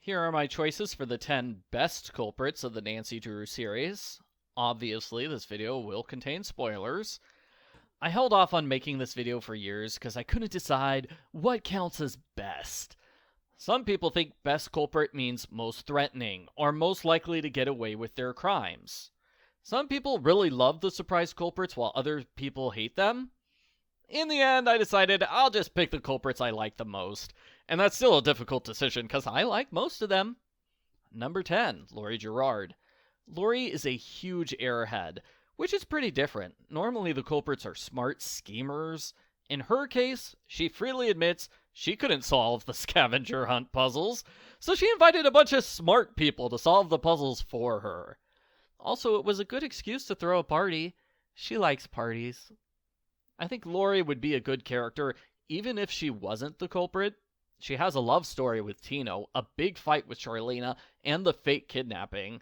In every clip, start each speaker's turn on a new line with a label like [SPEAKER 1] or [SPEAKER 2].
[SPEAKER 1] Here are my choices for the 10 best culprits of the Nancy Drew series. Obviously, this video will contain spoilers. I held off on making this video for years because I couldn't decide what counts as best. Some people think best culprit means most threatening, or most likely to get away with their crimes. Some people really love the surprise culprits while other people hate them. In the end, I decided I'll just pick the culprits I like the most. And that's still a difficult decision because I like most of them. Number 10, Lori Gerard. Lori is a huge airhead, which is pretty different. Normally the culprits are smart schemers. In her case, she freely admits she couldn't solve the scavenger hunt puzzles, so she invited a bunch of smart people to solve the puzzles for her. Also, it was a good excuse to throw a party. She likes parties. I think Lori would be a good character even if she wasn't the culprit. She has a love story with Tino, a big fight with Charlena, and the fake kidnapping.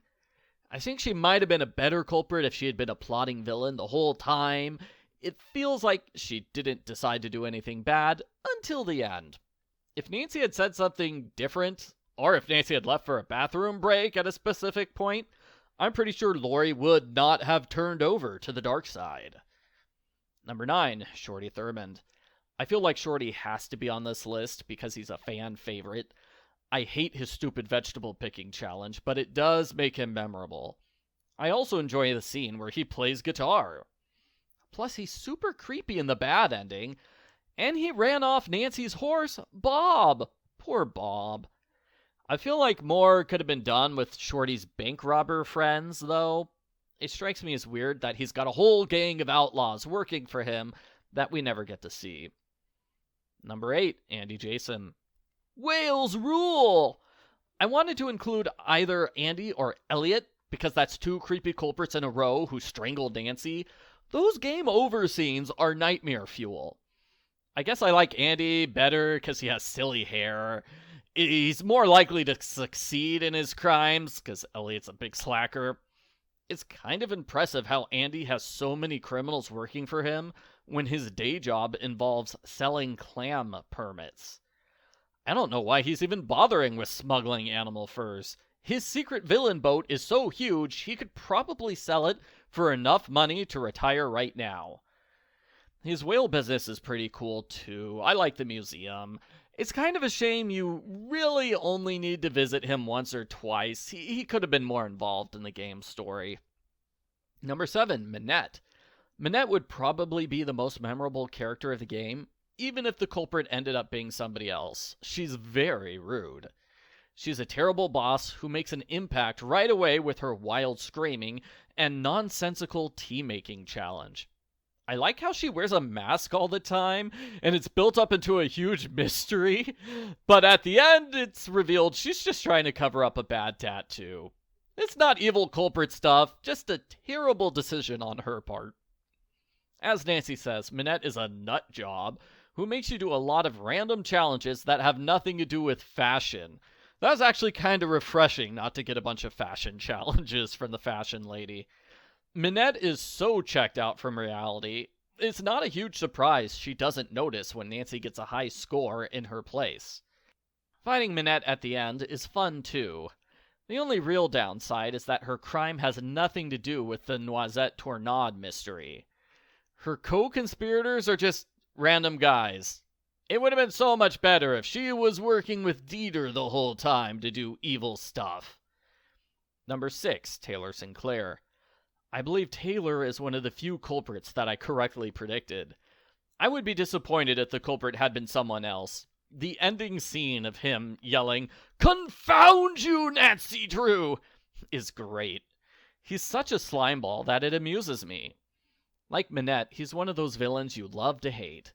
[SPEAKER 1] I think she might have been a better culprit if she had been a plotting villain the whole time. It feels like she didn't decide to do anything bad until the end. If Nancy had said something different, or if Nancy had left for a bathroom break at a specific point, I'm pretty sure Lori would not have turned over to the dark side. Number 9, Shorty Thurmond. I feel like Shorty has to be on this list because he's a fan favorite. I hate his stupid vegetable picking challenge, but it does make him memorable. I also enjoy the scene where he plays guitar. Plus, he's super creepy in the bad ending, and he ran off Nancy's horse, Bob. Poor Bob. I feel like more could have been done with Shorty's bank robber friends, though. It strikes me as weird that he's got a whole gang of outlaws working for him that we never get to see. Number 8, Andy Jason. Whales rule! I wanted to include either Andy or Elliot, because that's 2 creepy culprits in a row who strangled Nancy. Those game over scenes are nightmare fuel. I guess I like Andy better because he has silly hair. He's more likely to succeed in his crimes because Elliot's a big slacker. It's kind of impressive how Andy has so many criminals working for him when his day job involves selling clam permits. I don't know why he's even bothering with smuggling animal furs. His secret villain boat is so huge he could probably sell it for enough money to retire right now. His whale business is pretty cool too. I like the museum. It's kind of a shame you really only need to visit him once or twice. He could have been more involved in the game story. Number 7, Minette. Minette would probably be the most memorable character of the game, even if the culprit ended up being somebody else. She's very rude. She's a terrible boss who makes an impact right away with her wild screaming and nonsensical tea-making challenge. I like how she wears a mask all the time, and it's built up into a huge mystery. But at the end, it's revealed she's just trying to cover up a bad tattoo. It's not evil culprit stuff, just a terrible decision on her part. As Nancy says, Minette is a nut job who makes you do a lot of random challenges that have nothing to do with fashion. That's actually kind of refreshing not to get a bunch of fashion challenges from the fashion lady. Minette is so checked out from reality, it's not a huge surprise she doesn't notice when Nancy gets a high score in her place. Fighting Minette at the end is fun too. The only real downside is that her crime has nothing to do with the Noisette Tornade mystery. Her co-conspirators are just random guys. It would have been so much better if she was working with Dieter the whole time to do evil stuff. Number 6, Taylor Sinclair. I believe Taylor is one of the few culprits that I correctly predicted. I would be disappointed if the culprit had been someone else. The ending scene of him yelling, "Confound you, Nancy Drew!" is great. He's such a slimeball that it amuses me. Like Manette, he's one of those villains you love to hate.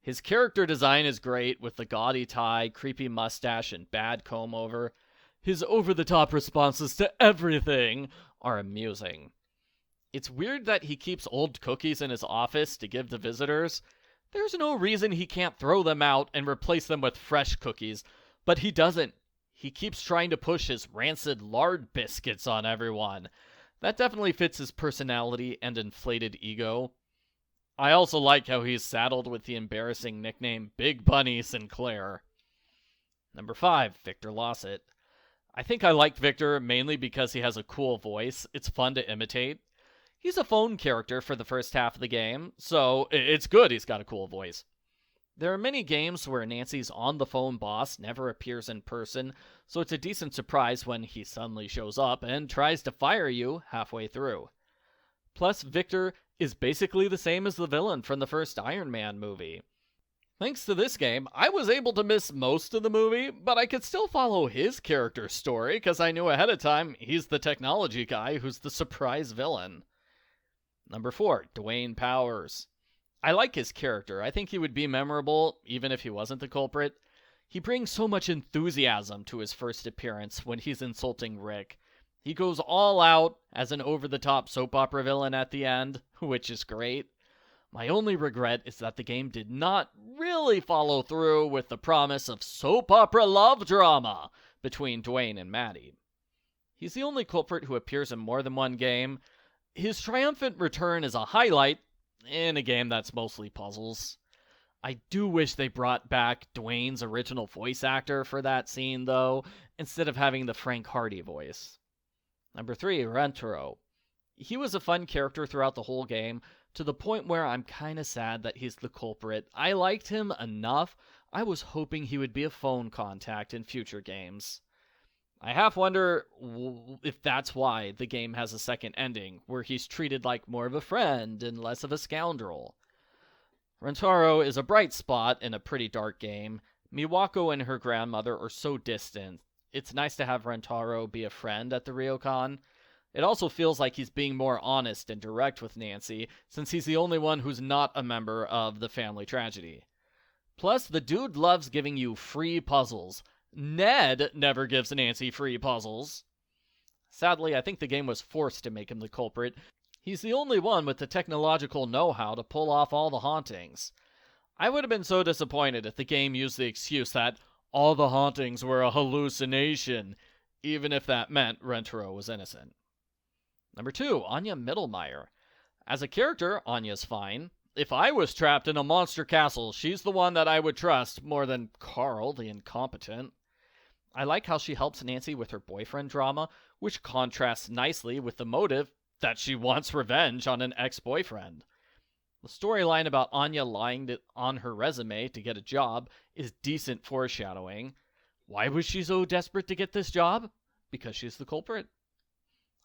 [SPEAKER 1] His character design is great with the gaudy tie, creepy mustache, and bad comb-over. His over-the-top responses to everything are amusing. It's weird that he keeps old cookies in his office to give to visitors. There's no reason he can't throw them out and replace them with fresh cookies, but he doesn't. He keeps trying to push his rancid lard biscuits on everyone. That definitely fits his personality and inflated ego. I also like how he's saddled with the embarrassing nickname Big Bunny Sinclair. Number 5, Victor Lossett. I think I liked Victor mainly because he has a cool voice. It's fun to imitate. He's a phone character for the first half of the game, so it's good he's got a cool voice. There are many games where Nancy's on-the-phone boss never appears in person, so it's a decent surprise when he suddenly shows up and tries to fire you halfway through. Plus, Victor is basically the same as the villain from the first Iron Man movie. Thanks to this game, I was able to miss most of the movie, but I could still follow his character story because I knew ahead of time he's the technology guy who's the surprise villain. Number 4, Dwayne Powers. I like his character. I think he would be memorable even if he wasn't the culprit. He brings so much enthusiasm to his first appearance when he's insulting Rick. He goes all out as an over-the-top soap opera villain at the end, which is great. My only regret is that the game did not really follow through with the promise of soap opera love drama between Dwayne and Maddie. He's the only culprit who appears in more than one game. His triumphant return is a highlight in a game that's mostly puzzles. I do wish they brought back Dwayne's original voice actor for that scene, though, instead of having the Frank Hardy voice. Number 3, Rentaro. He was a fun character throughout the whole game, to the point where I'm kinda sad that he's the culprit. I liked him enough, I was hoping he would be a phone contact in future games. I half wonder if that's why the game has a second ending, where he's treated like more of a friend and less of a scoundrel. Rentaro is a bright spot in a pretty dark game. Miwako and her grandmother are so distant. It's nice to have Rentaro be a friend at the Ryokan. It also feels like he's being more honest and direct with Nancy, since he's the only one who's not a member of the family tragedy. Plus, the dude loves giving you free puzzles. Ned never gives Nancy free puzzles. Sadly, I think the game was forced to make him the culprit. He's the only one with the technological know-how to pull off all the hauntings. I would have been so disappointed if the game used the excuse that all the hauntings were a hallucination, even if that meant Rentaro was innocent. Number 2, Anya Mittlemeyer. As a character, Anya's fine. If I was trapped in a monster castle, she's the one that I would trust more than Carl, the incompetent. I like how she helps Nancy with her boyfriend drama, which contrasts nicely with the motive that she wants revenge on an ex-boyfriend. The storyline about Anya lying on her resume to get a job is decent foreshadowing. Why was she so desperate to get this job? Because she's the culprit.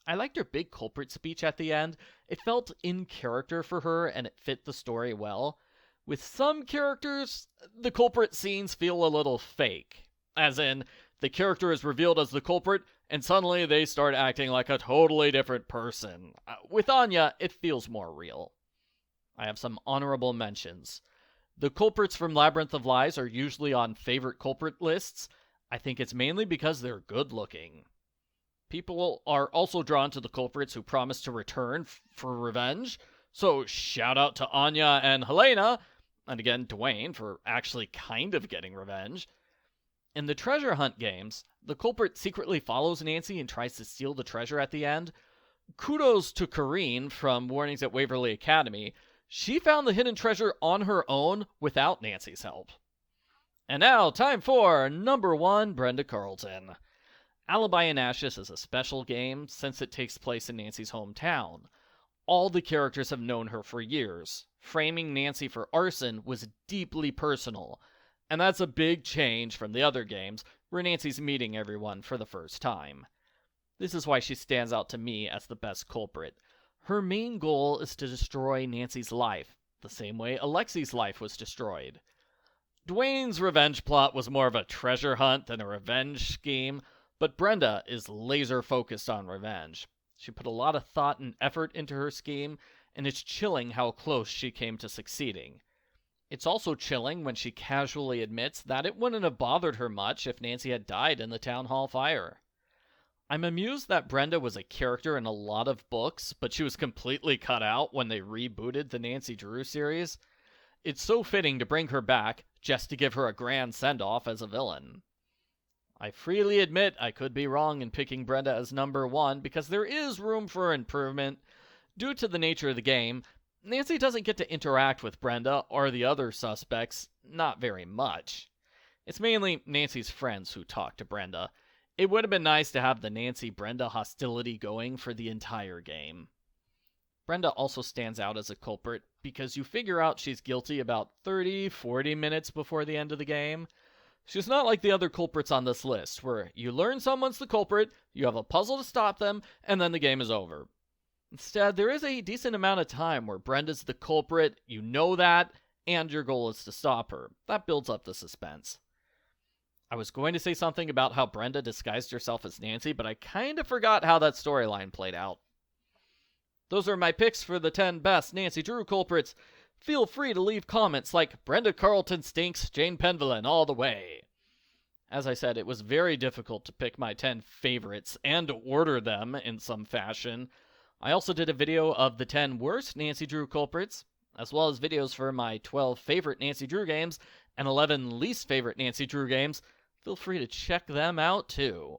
[SPEAKER 1] I liked her big culprit speech at the end. It felt in character for her, and it fit the story well. With some characters, the culprit scenes feel a little fake. As in, the character is revealed as the culprit, and suddenly they start acting like a totally different person. With Anya, it feels more real. I have some honorable mentions. The culprits from Labyrinth of Lies are usually on favorite culprit lists. I think it's mainly because they're good looking. People are also drawn to the culprits who promise to return for revenge, so shout out to Anya and Helena, and again Dwayne, for actually kind of getting revenge. In the treasure hunt games, the culprit secretly follows Nancy and tries to steal the treasure at the end. Kudos to Corrine from Warnings at Waverly Academy. She found the hidden treasure on her own without Nancy's help. And now, time for number 1, Brenda Carlton. Alibi and Ashes is a special game since it takes place in Nancy's hometown. All the characters have known her for years. Framing Nancy for arson was deeply personal, and that's a big change from the other games where Nancy's meeting everyone for the first time. This is why she stands out to me as the best culprit. Her main goal is to destroy Nancy's life, the same way Alexi's life was destroyed. Dwayne's revenge plot was more of a treasure hunt than a revenge scheme, but Brenda is laser focused on revenge. She put a lot of thought and effort into her scheme, and it's chilling how close she came to succeeding. It's also chilling when she casually admits that it wouldn't have bothered her much if Nancy had died in the town hall fire. I'm amused that Brenda was a character in a lot of books, but she was completely cut out when they rebooted the Nancy Drew series. It's so fitting to bring her back just to give her a grand send-off as a villain. I freely admit I could be wrong in picking Brenda as number 1 because there is room for improvement. Due to the nature of the game, Nancy doesn't get to interact with Brenda or the other suspects, not very much. It's mainly Nancy's friends who talk to Brenda. It would have been nice to have the Nancy-Brenda hostility going for the entire game. Brenda also stands out as a culprit because you figure out she's guilty about 30-40 minutes before the end of the game. She's not like the other culprits on this list, where you learn someone's the culprit, you have a puzzle to stop them, and then the game is over. Instead, there is a decent amount of time where Brenda's the culprit, you know that, and your goal is to stop her. That builds up the suspense. I was going to say something about how Brenda disguised herself as Nancy, but I kind of forgot how that storyline played out. Those are my picks for the 10 best Nancy Drew culprits. Feel free to leave comments like Brenda Carlton stinks, Jane Penvillin all the way. As I said, it was very difficult to pick my 10 favorites and order them in some fashion. I also did a video of the 10 worst Nancy Drew culprits, as well as videos for my 12 favorite Nancy Drew games and 11 least favorite Nancy Drew games. Feel free to check them out too.